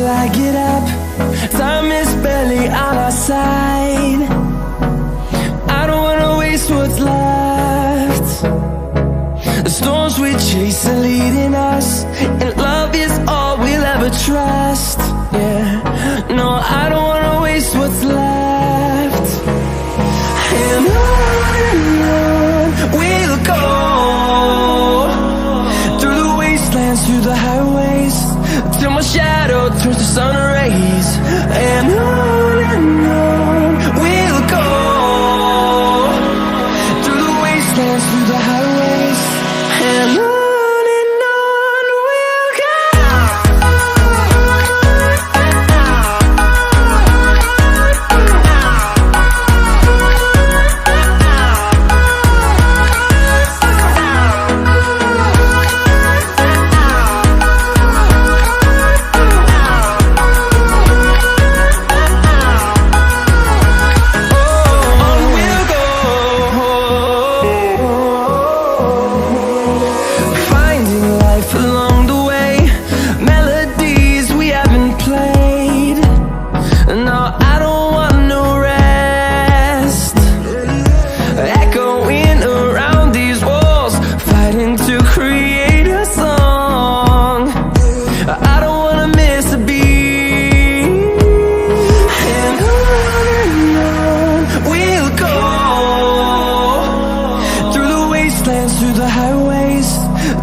till I get up. Time is barely on our side. I don't wanna waste what's left. The storms we chase are leading us, and love is all we'll ever trust. Yeah, no, I don't wanna waste what's left. And on we'll go, through the wastelands, through the highways, till my shadow turns to sun rays. And on we'll go, through the wastelands, through the highways, and on we'll go. Through the highways,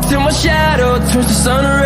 till my shadow turns to sun.